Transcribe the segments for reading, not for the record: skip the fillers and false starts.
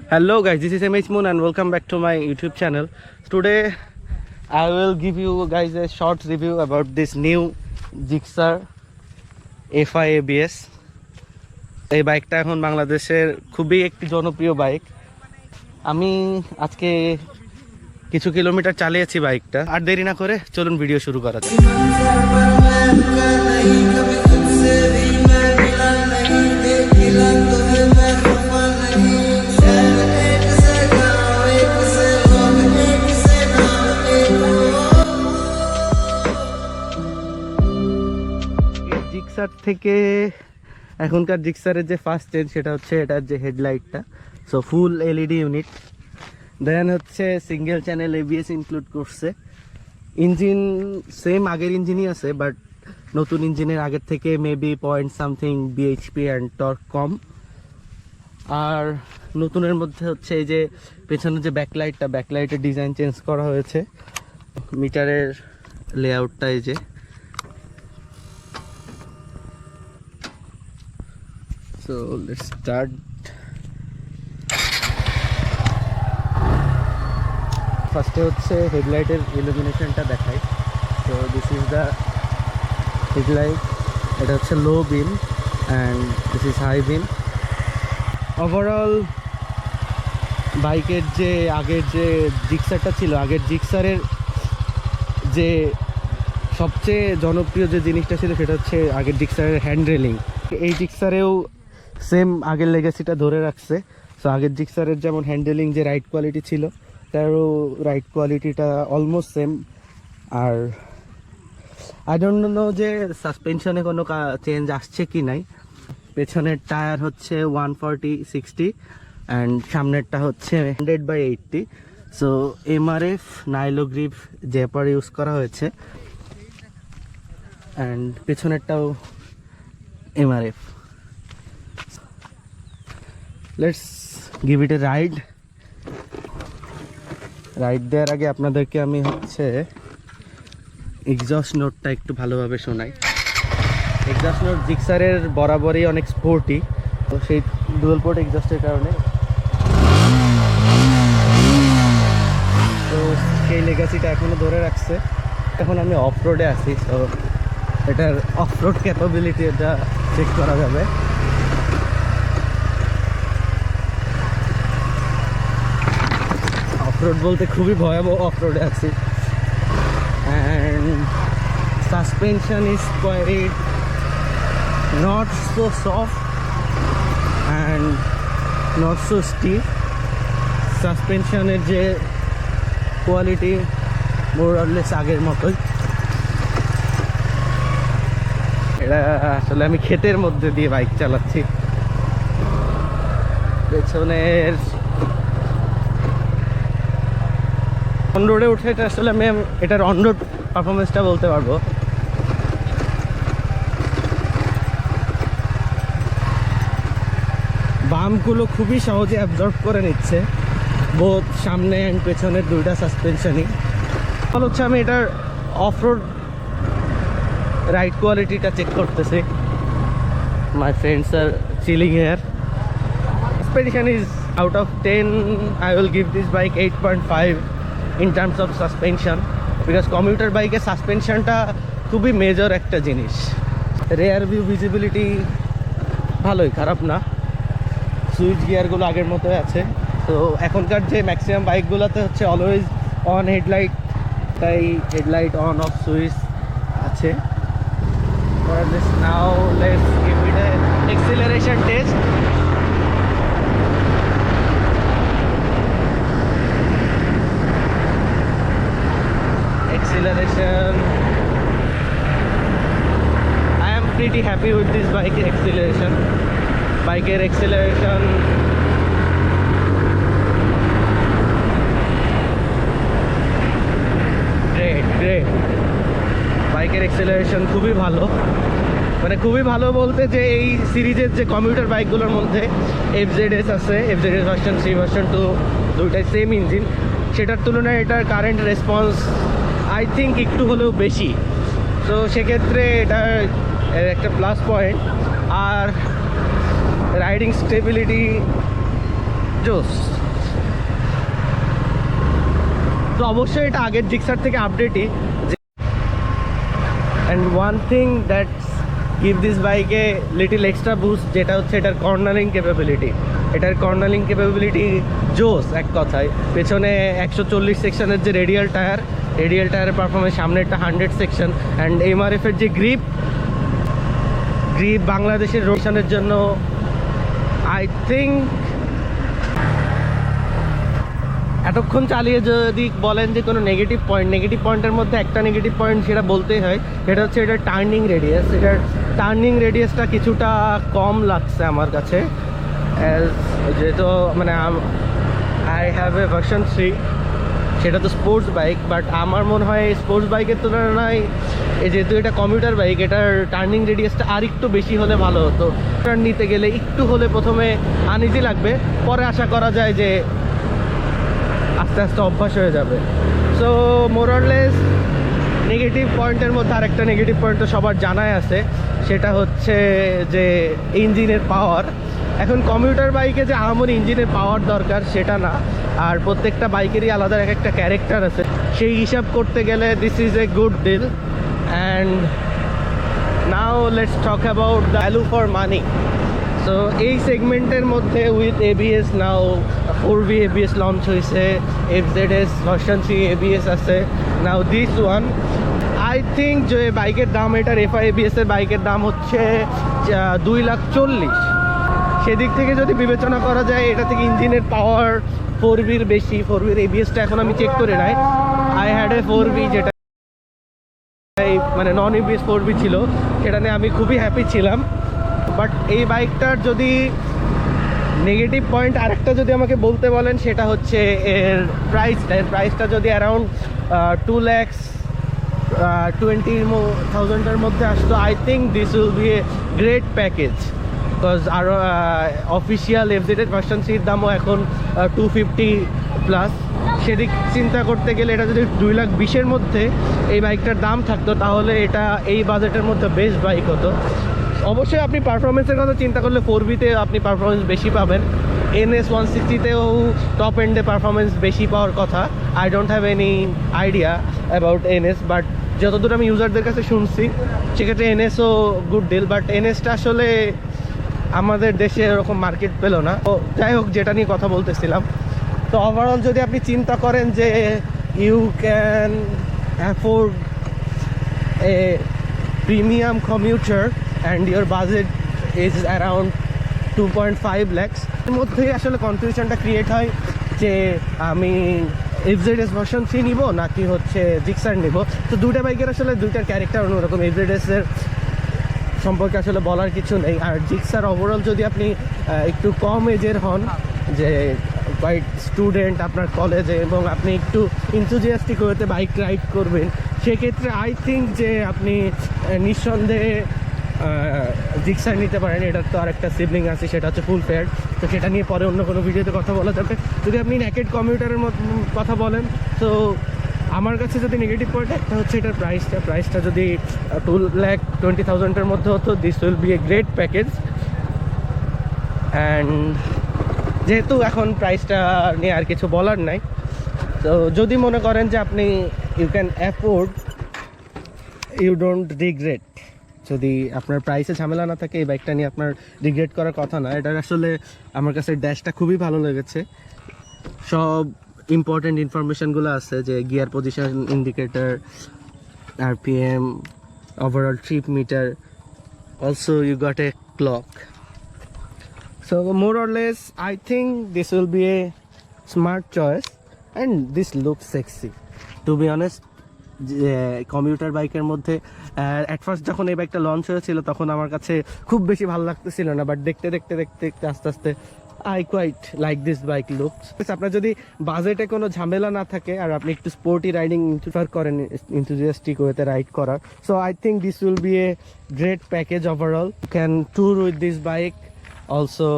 Hello guys, this is MH Moon and welcome back to my YouTube channel. Today I will give you guys a short review about this new Gixxer FI ABS. এই বাইকটা এখন বাংলাদেশের খুবই একটি জনপ্রিয় bike. আমি আজকে কিছু কিলোমিটার চালিয়েছি বাইকটা। আর দেরি না করে চলুন ভিডিও শুরু করা যাক। জিক্সার থেকে এখনকার জিক্সারের যে ফার্স্ট চেঞ্জ সেটা হচ্ছে এটার যে হেডলাইটটা, so full LED unit. Then হচ্ছে সিঙ্গেল চ্যানেল এবিএস ইনক্লুড করছে। ইঞ্জিন সেম আগের ইঞ্জিনই আছে, বাট নতুন ইঞ্জিনের আগের থেকে maybe point something BHP and torque কম। আর নতুনের মধ্যে হচ্ছে এই যে পেছনের যে ব্যাকলাইটের ডিজাইন চেঞ্জ করা হয়েছে। মিটারের লেআউটটা এই যে, so let's start. ফার্স্টে হচ্ছে হেডলাইটের ইলুমিনেশনটা দেখাই। So this is the headlight. এটা হচ্ছে low beam and this is high beam. Overall বাইকের যে আগের যে জিক্সারটা ছিল, আগের জিক্সারের যে সবচেয়ে জনপ্রিয় যে জিনিসটা ছিল সেটা হচ্ছে আগের জিক্সারের হ্যান্ড রেলিং। এই জিক্সারেও সেম আগের লেগেসিটা ধরে রাখছে। সো আগের জিক্সারের যেমন হ্যান্ডেলিং যে রাইড কোয়ালিটি ছিল, তারও রাইড কোয়ালিটিটা অলমোস্ট সেম। আর আই ডোন্ট নো যে সাসপেনশনে কোনো চেঞ্জ আসছে কি নাই। পেছনের টায়ার হচ্ছে 140/60 অ্যান্ড সামনেরটা হচ্ছে 100/80। So MRF nylogrip zapper use করা হয়েছে অ্যান্ড পেছনেরটাও MRF. Let's give it a ride দেওয়ার আগে আপনাদেরকে আমি হচ্ছে এক্সজস্ট নোটটা একটু ভালোভাবে শোনাই। এক্সজস্ট নোট জিক্সারের বরাবরই অনেক স্পোর্টি, তো সেই ডুয়াল পোর্ট এক্সজস্টের কারণে তো সেই লেগাসিটা এখনও ধরে রাখছে। এখন আমি অফ রোডে আছি, তো এটার অফ রোড ক্যাপাবিলিটি এটা চেক করা যাবে। অফ রোড বলতে খুবই ভয়াবহ অফ রোডে আছি। And suspension is quite not so soft and not so stiff. সাসপেনশনের যে কোয়ালিটি মোর অর লেস আগের মতোই। এটা আসলে আমি ক্ষেতের মধ্যে দিয়ে বাইক চালাচ্ছি। পেছনের অন রোডে উঠে এটা আসলে আমি এটার অন রোড পারফরমেন্সটা বলতে পারবো। বামগুলো খুবই সহজে অ্যাবজর্ব করে নিচ্ছে, বোথ সামনে অ্যান্ড পেছনের দুইটা সাসপেনশনই। ফলে হচ্ছে আমি এটার অফ রোড রাইড কোয়ালিটিটা চেক করতেছি। My friends are chilling here. Suspension is out of 10 I will give this bike 8.5 in terms of suspension, because commuter বাইকের সাসপেনশনটা খুবই মেজর একটা জিনিস। রেয়ার ভিউ ভিজিবিলিটি ভালোই, খারাপ না। সুইচ গিয়ারগুলো আগের মতোই আছে। তো এখনকার যে ম্যাক্সিমাম বাইকগুলোতে হচ্ছে অলওয়েজ অন হেডলাইট, তাই হেডলাইট অন অফ সুইচ আছে। Now let's give it an acceleration test. Acceleration, I am pretty happy with this bike acceleration. Bikeর acceleration great. বাইকের acceleration খুবই ভালো, মানে খুবই ভালো বলতে যে এই সিরিজের যে কমিউটার বাইকগুলোর মধ্যে FZS আছে, FZS ভার্সন 3 ভার্সন 2 দুইটাই সেম ইঞ্জিন, সেটার তুলনায় এটার কারেন্ট রেসপন্স আই থিঙ্ক একটু হলেও বেশি। তো সেক্ষেত্রে এটার একটা প্লাস পয়েন্ট। আর রাইডিং স্টেবিলিটি জোস। তো অবশ্যই এটা আগের জিক্সার থেকে আপডেটই। And one thing that's give this বাইকে লিটিল এক্সট্রা বুস্ট, যেটা হচ্ছে এটার কর্নারিং ক্যাপাবিলিটি। এটার কর্নারিং ক্যাপাবিলিটি জোস এক কথায়। পেছনে 140 সেকশনের যে রেডিয়াল টায়ারের পারফরমেন্স, সামনে একটা 100 সেকশন। অ্যান্ড এমআরএফের যে গ্রিপ বাংলাদেশের রোশনের জন্য আই থিঙ্ক এতক্ষণ চালিয়ে যদি বলেন যে কোনো নেগেটিভ পয়েন্টের মধ্যে একটা নেগেটিভ পয়েন্ট সেটা বলতেই হয়, সেটা হচ্ছে এটার টার্নিং রেডিয়াস। এটার টার্নিং রেডিয়াসটা কিছুটা কম লাগছে আমার কাছে, যেহেতু মানে আই হ্যাভ এ ভার্সন 3, সেটা তো স্পোর্টস বাইক। বাট আমার মনে হয় স্পোর্টস বাইকের তুলনায় যেহেতু এটা কমিউটার বাইক, এটার টার্নিং রেডিয়াসটা আর একটু বেশি হলে ভালো হতো। টার্ন নিতে গেলে একটু হলে প্রথমে আনইজি লাগবে, পরে আশা করা যায় যে আস্তে আস্তে অভ্যাস হয়ে যাবে। সো মোরলেস নেগেটিভ পয়েন্টের মধ্যে আরেকটা নেগেটিভ পয়েন্ট তো সবার জানাই আছে, সেটা হচ্ছে যে ইঞ্জিনের পাওয়ার। এখন কমিউটার বাইকে যে আমার ইঞ্জিনের পাওয়ার দরকার সেটা না, আর প্রত্যেকটা বাইকেরই আলাদা এক একটা ক্যারেক্টার আছে। সেই হিসাব করতে গেলে this is a good deal. And now let's talk about the value for money. So এই সেগমেন্টের মধ্যে with ABS now 4V ABS launch হয়েছে, FZS ভার্সন 3 এবিএস আছে now this one. I think যে বাইকের দাম, এটার FI ABS এর বাইকের দাম হচ্ছে 2,40,000। সেদিক থেকে যদি বিবেচনা করা যায়, এটা থেকে ইঞ্জিনের পাওয়ার 4Vর বেশি। 4Vর এবিএসটা এখন আমি চেক করে নাই, আই হ্যাড এ 4V যেটা মানে নন এবিএস 4V ছিল, সেটা নিয়ে আমি খুবই হ্যাপি ছিলাম। বাট এই বাইকটার যদি নেগেটিভ পয়েন্ট আরেকটা যদি আমাকে বলতে বলেন, সেটা হচ্ছে এর প্রাইসটা যদি অ্যারাউন্ড 2,20,000-এর মধ্যে আসতো, I think this will be a great package. Because আরও অফিসিয়াল FZS ভার্সন 3-র দামও এখন 250+। সেদিক চিন্তা করতে গেলে এটা যদি 2,20,000-এর মধ্যে এই বাইকটার দাম থাকতো, তাহলে এটা এই বাজেটের মধ্যে বেস্ট বাইক হতো। অবশ্যই আপনি পারফরমেন্সের কথা চিন্তা করলে 4Vতে আপনি পারফরমেন্স বেশি পাবেন। NS 160তেও টপ এন্ডে পারফরমেন্স বেশি পাওয়ার কথা। I don't have any idea about NS, but যতদূর আমি ইউজারদের কাছে শুনছি সেক্ষেত্রে NSও গুড ডিল। বাট NSটা আসলে আমাদের দেশে এরকম মার্কেট পেল না। তো যাই হোক, যেটা নিয়ে কথা বলতেছিলাম, তো ওভারঅল যদি আপনি চিন্তা করেন যে you can afford a premium commuter and your budget is around 2.5 lakhs, এর মধ্যেই আসলে কনফিউশনটা ক্রিয়েট হয় যে আমি FZS ভার্সন 3 নিব নাকি হচ্ছে জিক্সার নিব। তো দুইটা বাইকের আসলে দুইটার ক্যারেক্টার অন্যরকম। FZS এর সম্পর্কে আসলে বলার কিছু নেই। আর জিক্সার ওভারঅল যদি আপনি একটু কম এজের হন, যে বাইক স্টুডেন্ট আপনার কলেজে, এবং আপনি একটু ইনথুজিয়াস্টিক হতে বাইক রাইড করবেন, সেক্ষেত্রে আই থিঙ্ক যে আপনি নিঃসন্দেহে জিক্সার নিতে পারেন। এটার তো আর একটা সিবলিং আছে, সেটা হচ্ছে ফুল ফেয়ার। তো সেটা নিয়ে পরে অন্য কোনো ভিডিওতে কথা বলা যাবে। যদি আপনি নেকেড কমিউটারের কথা বলেন, তো আমার কাছে যদি নেগেটিভ পয়েন্ট একটা হচ্ছে এটার প্রাইসটা যদি 2,20,000-এর মধ্যে হতো, this will be a great package. And যেহেতু এখন প্রাইসটা নিয়ে আর কিছু বলার নাই, তো যদি মনে করেন যে আপনি you can afford, you don't regret. যদি আপনার প্রাইসে ঝামেলা না থাকে, এই বাইকটা নিয়ে আপনার রিগ্রেট করার কথা না। এটার আসলে আমার কাছে ড্যাশটা খুবই ভালো লেগেছে। সব ইম্পর্টেন্ট ইনফরমেশনগুলো আছে, যে gear position indicator, RPM, overall trip meter, also you got a clock. So more or less I think this will be a smart choice and this look sexy. To be honest, যে commuter বাইকের মধ্যে at first যখন এই বাইকটা launch হয়েছিল, তখন আমার কাছে খুব বেশি ভালো লাগতেছিল না। বাট দেখতে আস্তে আস্তে I quite like this bike looks. আপনার যদি বাজেটে কোনো ঝামেলা না থাকে আর আপনি একটু স্পোর্টি রাইডিং প্রিফার করেন, ইনথুজিয়াস্টিক ওয়েতে রাইড করার, so I think this will be a great package overall. Can tour with this bike. Also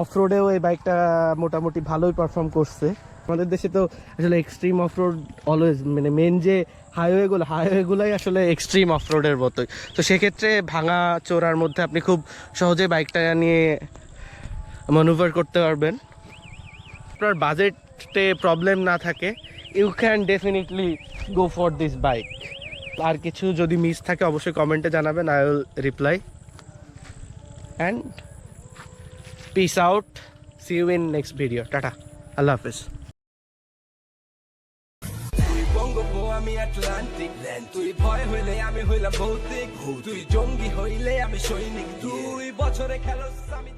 off রোডেও এই বাইকটা মোটামুটি ভালোই পারফর্ম করছে। আমাদের দেশে তো আসলে এক্সট্রিম অফরোড অলওয়েজ, মানে মেন যে হাইওয়েগুলোই আসলে এক্সট্রিম অফরোডের মতোই। তো সেক্ষেত্রে ভাঙা চোরার মধ্যে আপনি খুব সহজে বাইকটা নিয়ে ম্যানুভার করতে পারবেন। আপনার বাজেট ড্রাইভে প্রবলেম না থাকে, you can definitely go for this bike. আর কিছু যদি মিস থাকে অবশ্যই কমেন্টে জানাবেন, I will reply. And peace out, see you in next video, tata, আল্লাহ হাফেজ। আমি আটলান্টিক, তুই ভয় হইলে আমি হইলাম ভৌতিক, তুই জঙ্গি হইলে আমি সৈনিক, 2 বছরে খেলোস আমি